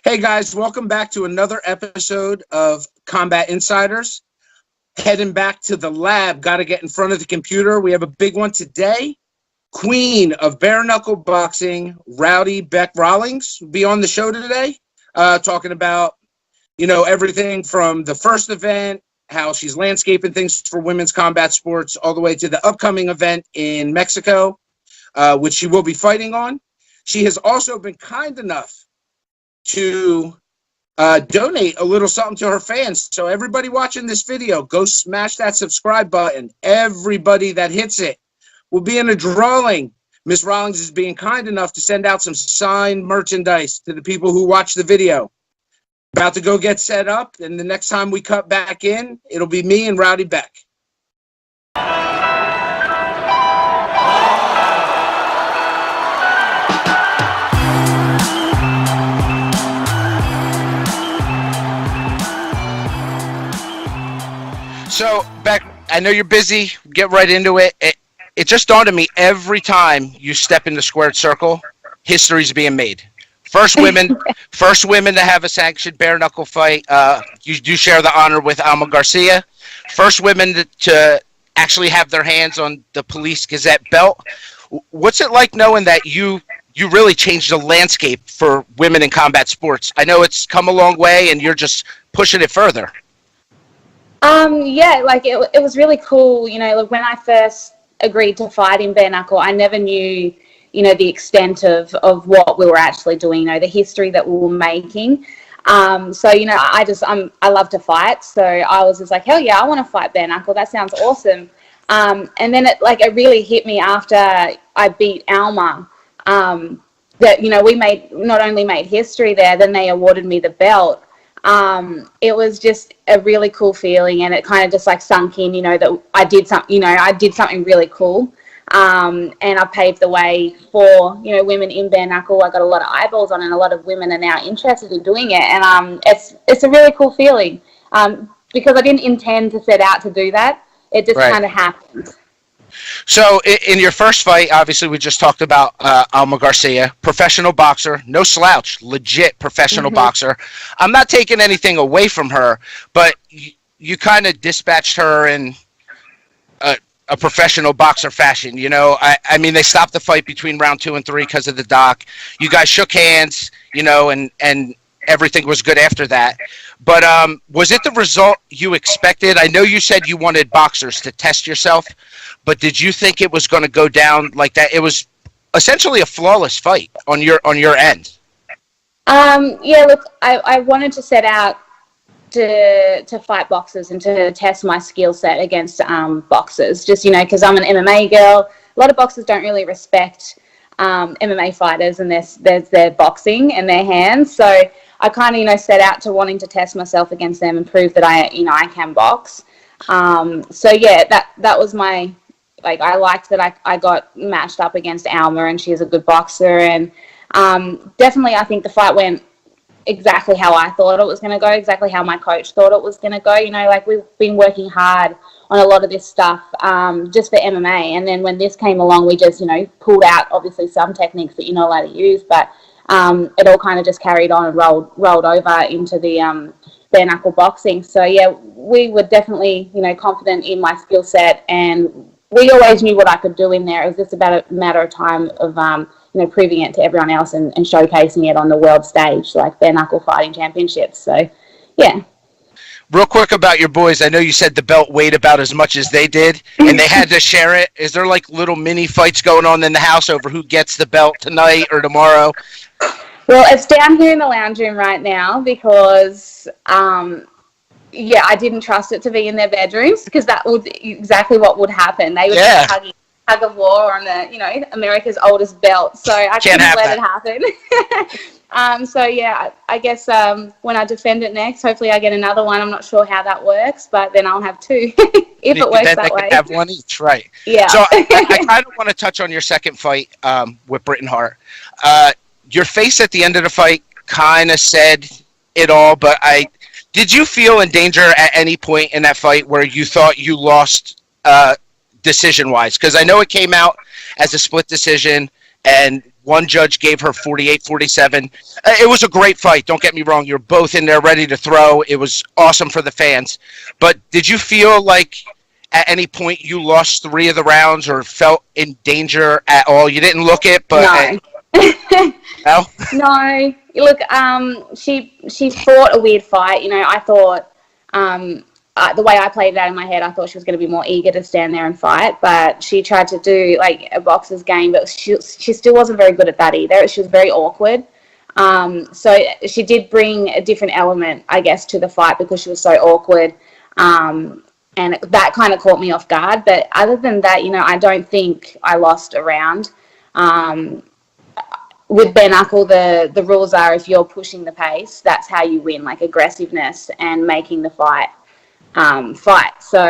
Hey guys, welcome back to another episode of Combat Insiders. Heading back to the lab, got to get in front of the computer. We have a big one today. Queen of Bare Knuckle Boxing, Rowdy Bec Rawlings, will be on the show today, talking about, everything from the first event, how she's landscaping things for women's combat sports, all the way to the upcoming event in Mexico, which she will be fighting on. She has also been kind enough to donate a little something to her fans. So everybody watching this video, go smash that subscribe button. Everybody that hits it will be in a drawing. Miss Rawlings is being kind enough to send out some signed merchandise to the people who watch the video. About to go get set up, and the next time we cut back in, it'll be me and Rowdy Bec. So, Bec, I know you're busy. Get right into it. It just dawned on me, every time you step in the squared circle, history's being made. First women to have a sanctioned bare knuckle fight. You do share the honor with Alma Garcia. First women to actually have their hands on the Police Gazette belt. What's it like knowing that you really changed the landscape for women in combat sports? I know it's come a long way, and you're just pushing it further. It was really cool. When I first agreed to fight in bare knuckle, I never knew, the extent of what we were actually doing, the history that we were making. I love to fight. So I was just like, hell yeah, I want to fight bare knuckle. That sounds awesome. And then it really hit me after I beat Alma, that, we not only made history there, then they awarded me the belt. It was just a really cool feeling, and it kind of just sunk in, that I did something really cool. And I paved the way for, women in bare knuckle. I got a lot of eyeballs on it, and a lot of women are now interested in doing it. And, it's a really cool feeling, because I didn't intend to set out to do that. It just kind of happened. So in your first fight, obviously we just talked about Alma Garcia, professional boxer, no slouch, legit professional boxer. I'm not taking anything away from her, but you kind of dispatched her in a professional boxer fashion. I mean, they stopped the fight between round 2 and 3 because of the doc. You guys shook hands, and everything was good after that. But was it the result you expected? I know you said you wanted boxers to test yourself, but did you think it was going to go down like that? It was essentially a flawless fight on your end. I wanted to set out to fight boxers and to test my skill set against boxers, just, because I'm an MMA girl. A lot of boxers don't really respect MMA fighters and their boxing and their hands. So I kind of, set out to wanting to test myself against them and prove that I can box. That was my, I liked that I got matched up against Alma, and she's a good boxer. And definitely I think the fight went exactly how I thought it was going to go, exactly how my coach thought it was going to go. We've been working hard on a lot of this stuff just for MMA. And then when this came along, we just, pulled out obviously some techniques that you're not allowed to use, but it all kind of just carried on and rolled over into the bare knuckle boxing. So yeah, we were definitely, confident in my skill set, and we always knew what I could do in there. It was just about a matter of time of, proving it to everyone else and showcasing it on the world stage, like bare knuckle fighting championships. So, yeah. Real quick about your boys, I know you said the belt weighed about as much as they did, and they had to share it. Is there little mini fights going on in the house over who gets the belt tonight or tomorrow? Well, it's down here in the lounge room right now because, I didn't trust it to be in their bedrooms, because that was exactly what would happen. They would be hugging tug of war on the, America's oldest belt. So I couldn't let it happen. I guess when I defend it next, hopefully I get another one. I'm not sure how that works, but then I'll have 2 if it works that way. Have one each, right? Yeah. So I kind of want to touch on your second fight with Britain Hart. Your face at the end of the fight kind of said it all, but did you feel in danger at any point in that fight where you thought you lost decision-wise? Because I know it came out as a split decision, and One judge gave her 48-47. It was a great fight. Don't get me wrong. You're both in there ready to throw. It was awesome for the fans. But did you feel like at any point you lost 3 of the rounds or felt in danger at all? You didn't look it, but no. No? No. Look, she fought a weird fight. You know, I thought the way I played it out in my head, I thought she was going to be more eager to stand there and fight, but she tried to do like a boxer's game, but she still wasn't very good at that either. She was very awkward. So she did bring a different element, I guess, to the fight because she was so awkward. And that kind of caught me off guard. But other than that, you know, I don't think I lost a round. With bare knuckle, the rules are if you're pushing the pace, that's how you win, like aggressiveness and making the fight. So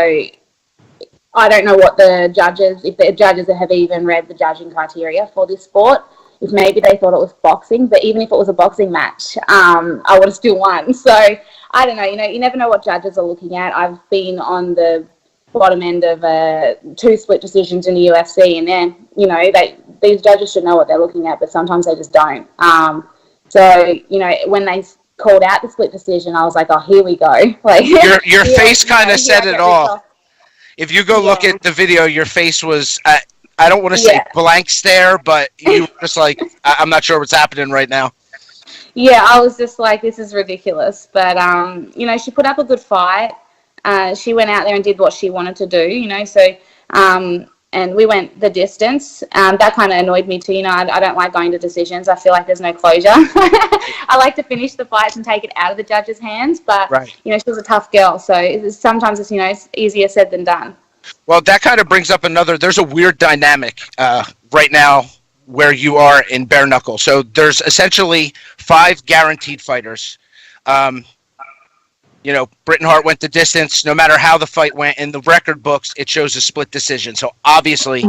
I don't know what if the judges have even read the judging criteria for this sport, if maybe they thought it was boxing, but even if it was a boxing match, I would have still won. So I don't know, you never know what judges are looking at. I've been on the bottom end of 2 split decisions in the UFC, and then, you know, these judges should know what they're looking at, but sometimes they just don't. So, you know, when they called out the split decision, I was like, oh, here we go. Like your face kind of said it all. If you go look at the video, your face was, I don't want to say blank stare, but you were just like, I'm not sure what's happening right now. Yeah, I was just like, this is ridiculous. But, you know, she put up a good fight. She went out there and did what she wanted to do, you know, so, and we went the distance. That kind of annoyed me too, you know, I don't like going to decisions. I feel like there's no closure. I like to finish the fights and take it out of the judge's hands, but, you know, she was a tough girl, so sometimes it's, you know, it's easier said than done. Well, that kind of brings up there's a weird dynamic right now where you are in bare knuckle. So there's essentially 5 guaranteed fighters. You know, Britain Hart went the distance. No matter how the fight went, in the record books, it shows a split decision. So obviously,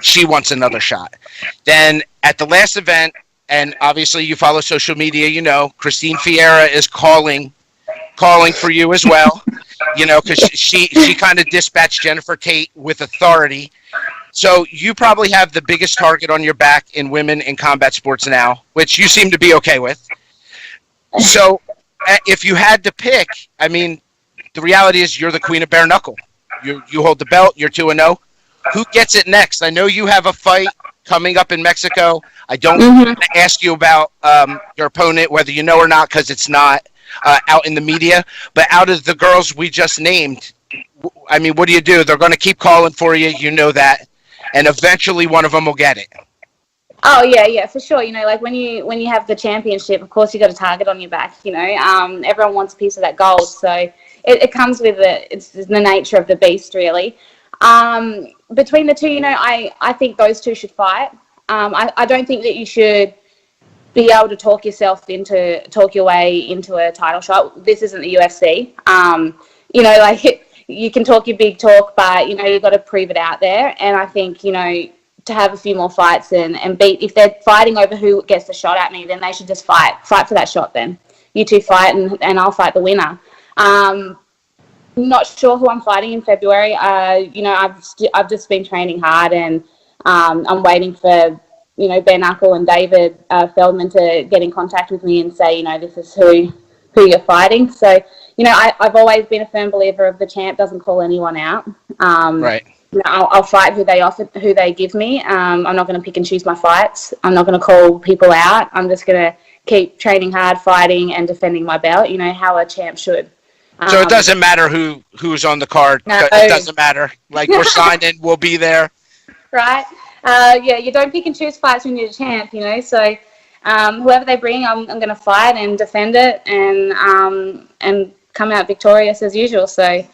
she wants another shot. Then at the last event, and obviously you follow social media, you know, Christine Fiera is calling for you as well. You know, because she kind of dispatched Jennifer Tate with authority. So you probably have the biggest target on your back in women in combat sports now, which you seem to be okay with. So if you had to pick, I mean, the reality is you're the queen of bare knuckle. You hold the belt. You're 2-0. Who gets it next? I know you have a fight coming up in Mexico. I don't want to ask you about your opponent, whether you know or not, because it's not out in the media. But out of the girls we just named, I mean, what do you do? They're going to keep calling for you. You know that. And eventually one of them will get it. Oh yeah, for sure. You know, like when you have the championship, of course you got a target on your back. You know, everyone wants a piece of that gold, so it comes with it's the nature of the beast, really. Between the two, you know, I think those two should fight. I don't think that you should be able to talk your way into a title shot. This isn't the UFC. You know, like you can talk your big talk, but you know you've got to prove it out there. And I think, you know, to have a few more fights and beat, if they're fighting over who gets the shot at me, then they should just fight for that shot. Then you two fight and I'll fight the winner. Not sure who I'm fighting in February. You know, I've just been training hard, and I'm waiting for, you know, bare knuckle and David Feldman to get in contact with me and say, you know, this is who you're fighting. So, you know, I've always been a firm believer of the champ doesn't call anyone out. Right. You know, I'll fight who they give me. I'm not going to pick and choose my fights. I'm not going to call people out. I'm just going to keep training hard, fighting, and defending my belt. You know how a champ should. So it doesn't matter who's on the card. No. It doesn't matter. Like, we're signed in, we'll be there. Right. Yeah, you don't pick and choose fights when you're a champ, you know. So whoever they bring, I'm going to fight and defend it and come out victorious as usual. So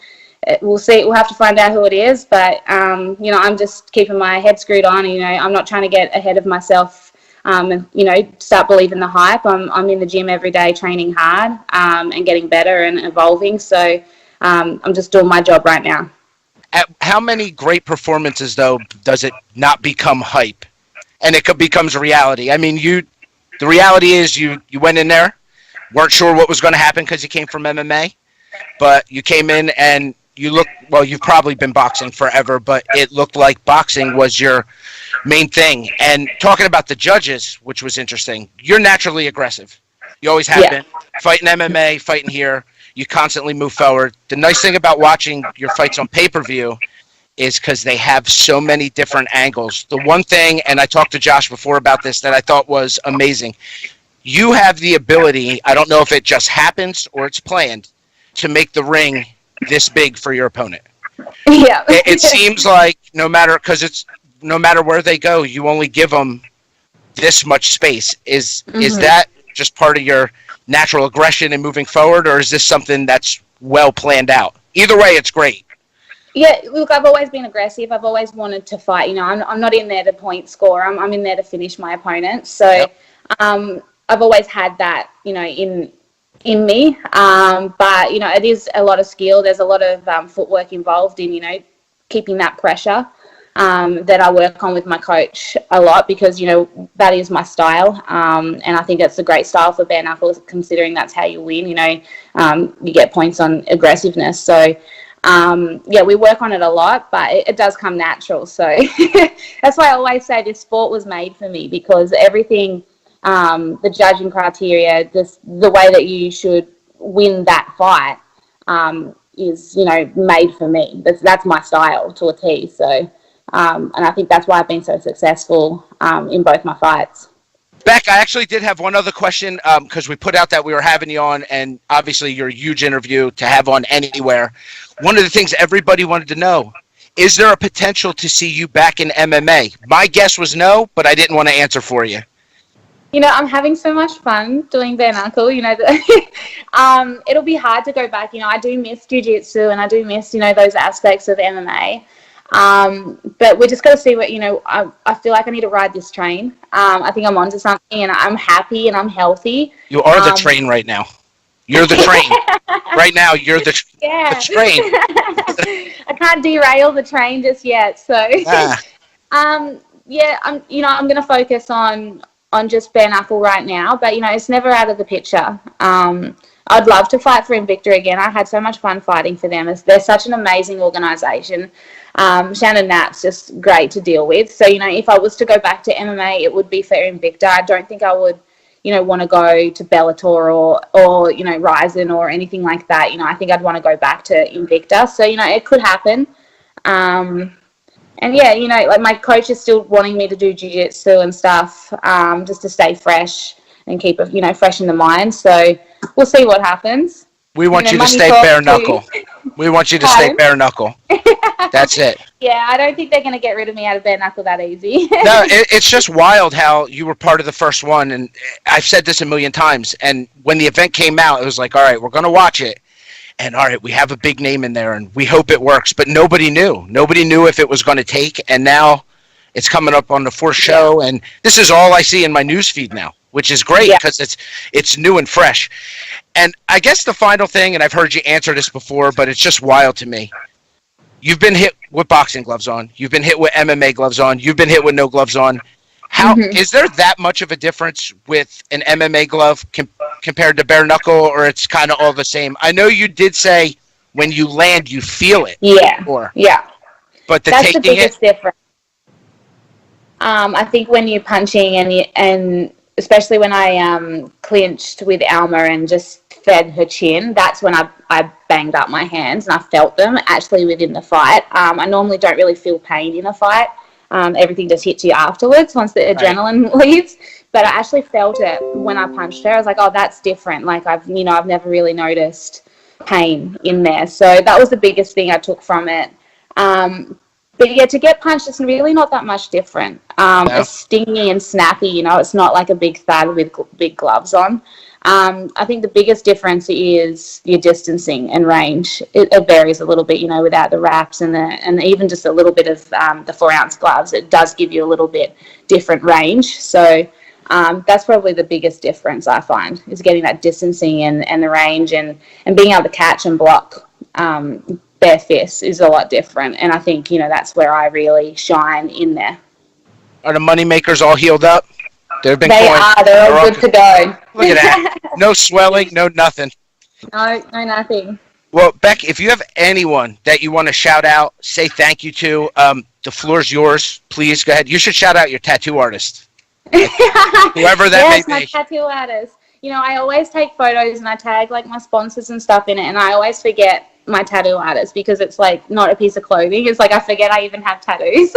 we'll see. We'll have to find out who it is. But, you know, I'm just keeping my head screwed on. You know, I'm not trying to get ahead of myself and, you know, start believing the hype. I'm in the gym every day training hard and getting better and evolving. So I'm just doing my job right now. At how many great performances, though, does it not become hype? And it becomes reality. I mean, the reality is you went in there, weren't sure what was going to happen because you came from MMA, but you came in and you look, well, you've probably been boxing forever, but it looked like boxing was your main thing. And talking about the judges, which was interesting, you're naturally aggressive. You always have been. Fighting MMA, fighting here, you constantly move forward. The nice thing about watching your fights on pay-per-view is because they have so many different angles. The one thing, and I talked to Josh before about this, that I thought was amazing, you have the ability, I don't know if it just happens or it's planned, to make the ring this big for your opponent. Yeah. It seems like no matter where they go, you only give them this much space. Is that just part of your natural aggression and moving forward, or is this something that's well planned out? Either way, it's great. Yeah, look, I've always been aggressive. I've always wanted to fight. You know, I'm not in there to point score. I'm in there to finish my opponent. So I've always had that, you know, in me. But, you know, it is a lot of skill. There's a lot of footwork involved in, you know, keeping that pressure that I work on with my coach a lot because, you know, that is my style. And I think it's a great style for bare knuckle, considering that's how you win. You know, you get points on aggressiveness. So, yeah, we work on it a lot, but it does come natural. So that's why I always say this sport was made for me, because everything, the judging criteria, the way that you should win that fight is, you know, made for me. That's my style to a T. So, and I think that's why I've been so successful in both my fights. Bec, I actually did have one other question because we put out that we were having you on, and obviously you're a huge interview to have on anywhere. One of the things everybody wanted to know, is there a potential to see you back in MMA? My guess was no, but I didn't want to answer for you. You know, I'm having so much fun doing bare knuckle, you know, it'll be hard to go back. You know, I do miss jiu-jitsu and I do miss, you know, those aspects of MMA. But we just got to see what, you know, I feel like I need to ride this train. I think I'm onto something and I'm happy and I'm healthy. You are the train right now. You're the train. Right now, you're the train. I can't derail the train just yet. So, yeah, I'm going to focus on just bare knuckle right now. But, you know, it's never out of the picture. I'd love to fight for Invicta again. I had so much fun fighting for them. They're such an amazing organisation. Shannon Knapp's just great to deal with. So, you know, if I was to go back to MMA, it would be for Invicta. I don't think I would, you know, want to go to Bellator or, you know, Ryzen or anything like that. You know, I think I'd want to go back to Invicta. So, you know, it could happen. And yeah, you know, like my coach is still wanting me to do jiu-jitsu and stuff, just to stay fresh and keep it, you know, fresh in the mind. So we'll see what happens. We want you to stay bare knuckle. We want you to stay bare knuckle. That's it. Yeah, I don't think they're going to get rid of me out of bare knuckle that easy. No, it's just wild how you were part of the first one. And I've said this a million times. And when the event came out, it was like, all right, we're going to watch it. And all right, we have a big name in there and we hope it works. But nobody knew. Nobody knew if it was going to take. And now it's coming up on the fourth show. And this is all I see in my news feed now, which is great because it's new and fresh. And I guess the final thing, and I've heard you answer this before, but it's just wild to me. You've been hit with boxing gloves on. You've been hit with MMA gloves on. You've been hit with no gloves on. How is there that much of a difference with an MMA glove compared to bare knuckle, or it's kind of all the same? I know you did say when you land, you feel it. Yeah. Yeah. But that's the biggest difference. I think when you're punching and especially when I clinched with Alma and just fed her chin, that's when I banged up my hands and I felt them actually within the fight. I normally don't really feel pain in a fight. Everything just hits you afterwards once the adrenaline leaves. But I actually felt it when I punched her. I was like, oh, that's different. Like I've never really noticed pain in there. So that was the biggest thing I took from it. But yeah, to get punched, it's really not that much different. It's stingy and snappy, you know, it's not like a big thud with big gloves on. I think the biggest difference is your distancing and range. It varies a little bit, you know, without the wraps and even just a little bit of the 4-ounce gloves. It does give you a little bit different range. So that's probably the biggest difference I find, is getting that distancing and the range and being able to catch and block bare fists is a lot different. And I think, you know, that's where I really shine in there. Are the money makers all healed up? They're all good to go. Look at that. No swelling, no nothing. No, nothing. Well, Beck, if you have anyone that you want to shout out, say thank you to, the floor's yours. Please go ahead. You should shout out your tattoo artist, whoever that Yes, may my be. tattoo artist. You know, I always take photos and I tag like my sponsors and stuff in it, and I always forget my tattoo artist because it's like not a piece of clothing. It's like I forget I even have tattoos.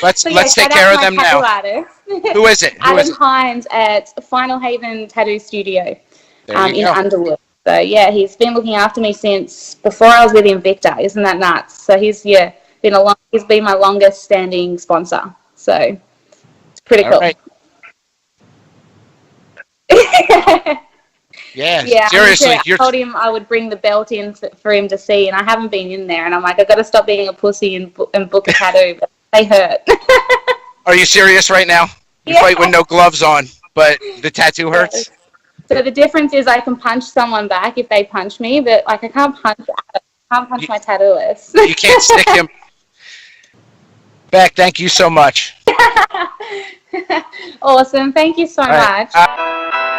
Let's So, yeah, take shout out care to of my them tattoo now. artist. Who is it? Who is Adam it? Hines at Final Haven Tattoo Studio There you in go. Underwood. So yeah, he's been looking after me since before I was with Invicta. Isn't that nuts? So he's been my longest standing sponsor. So it's pretty All cool. right. Yeah, Yeah, seriously. I told him I would bring the belt in for him to see, and I haven't been in there. And I'm like, I've got to stop being a pussy and book a tattoo. But they hurt. Are you serious right now? You Yeah. fight with no gloves on, but the tattoo hurts? So the difference is I can punch someone back if they punch me, but like I can't punch my tattooist. You can't stick him. Beck, thank you so much. Awesome. Thank you so All right. much.